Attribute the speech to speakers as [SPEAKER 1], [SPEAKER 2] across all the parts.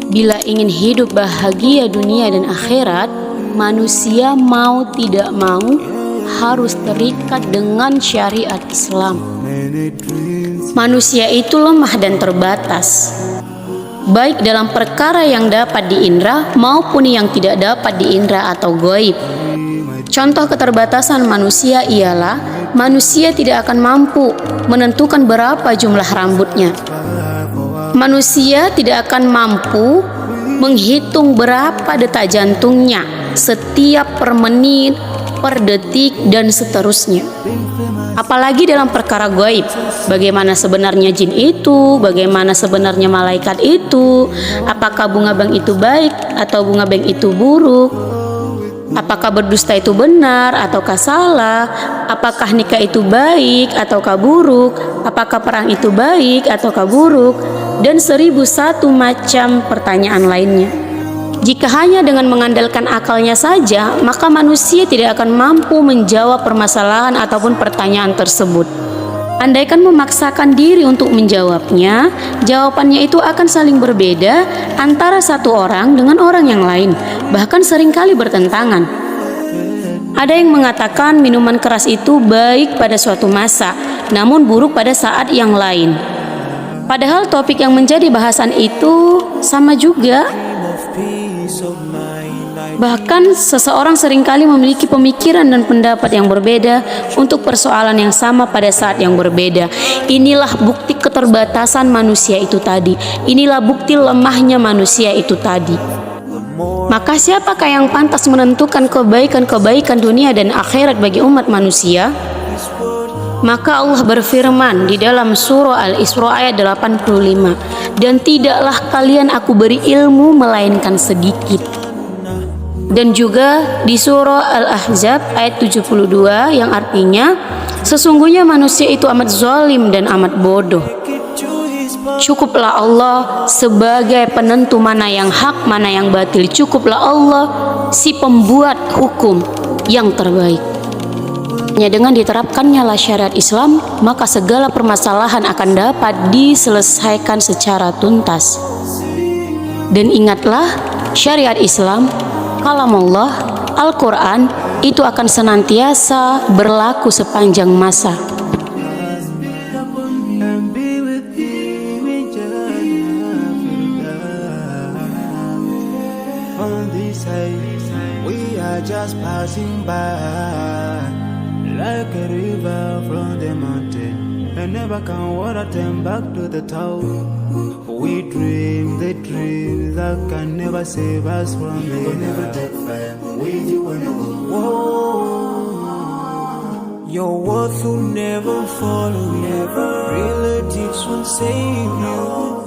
[SPEAKER 1] Bila ingin hidup bahagia dunia dan akhirat, manusia mau tidak mau harus terikat dengan syariat Islam. Manusia itu lemah dan terbatas, baik dalam perkara yang dapat diindra maupun yang tidak dapat diindra atau gaib. Contoh keterbatasan manusia ialah manusia tidak akan mampu menentukan berapa jumlah rambutnya. Manusia tidak akan mampu menghitung berapa detak jantungnya setiap per menit, per detik, dan seterusnya. Apalagi dalam perkara gaib, bagaimana sebenarnya jin itu, bagaimana sebenarnya malaikat itu, apakah bunga bank itu baik atau bunga bank itu buruk, apakah berdusta itu benar ataukah salah, apakah nikah itu baik ataukah buruk, apakah perang itu baik ataukah buruk, dan 1001 macam pertanyaan lainnya. Jika hanya dengan mengandalkan akalnya saja, maka manusia tidak akan mampu menjawab permasalahan ataupun pertanyaan tersebut. Andaikan memaksakan diri untuk menjawabnya, jawabannya itu akan saling berbeda antara satu orang dengan orang yang lain, bahkan seringkali bertentangan. Ada yang mengatakan minuman keras itu baik pada suatu masa, namun buruk pada saat yang lain. Padahal topik yang menjadi bahasan itu sama juga. Bahkan seseorang seringkali memiliki pemikiran dan pendapat yang berbeda untuk persoalan yang sama pada saat yang berbeda. Inilah bukti keterbatasan manusia itu tadi. Inilah bukti lemahnya manusia itu tadi. Maka siapakah yang pantas menentukan kebaikan-kebaikan dunia dan akhirat bagi umat manusia? Maka Allah berfirman di dalam surah Al-Isra ayat 85, dan tidaklah kalian aku beri ilmu melainkan sedikit. Dan juga di surah Al-Ahzab ayat 72 yang artinya, sesungguhnya manusia itu amat zalim dan amat bodoh. Cukuplah Allah sebagai penentu mana yang hak, mana yang batil. Cukuplah Allah si pembuat hukum yang terbaik. Hanya dengan diterapkannya syariat Islam, maka segala permasalahan akan dapat diselesaikan secara tuntas. Dan ingatlah, syariat Islam, kalamullah, Al-Quran itu akan senantiasa berlaku sepanjang masa.
[SPEAKER 2] Just passing by, like a river from the mountain, and never can water turn back to the town. We dream the dream that can never save us from the Your words will never follow you. Relatives won't save you.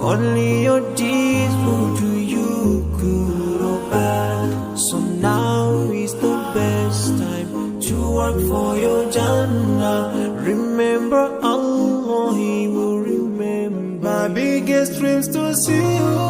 [SPEAKER 2] Only your deeds will do you good or bad. So now is the best time to work for your Jannah. Remember Allah, He will remember. My biggest dreams to see you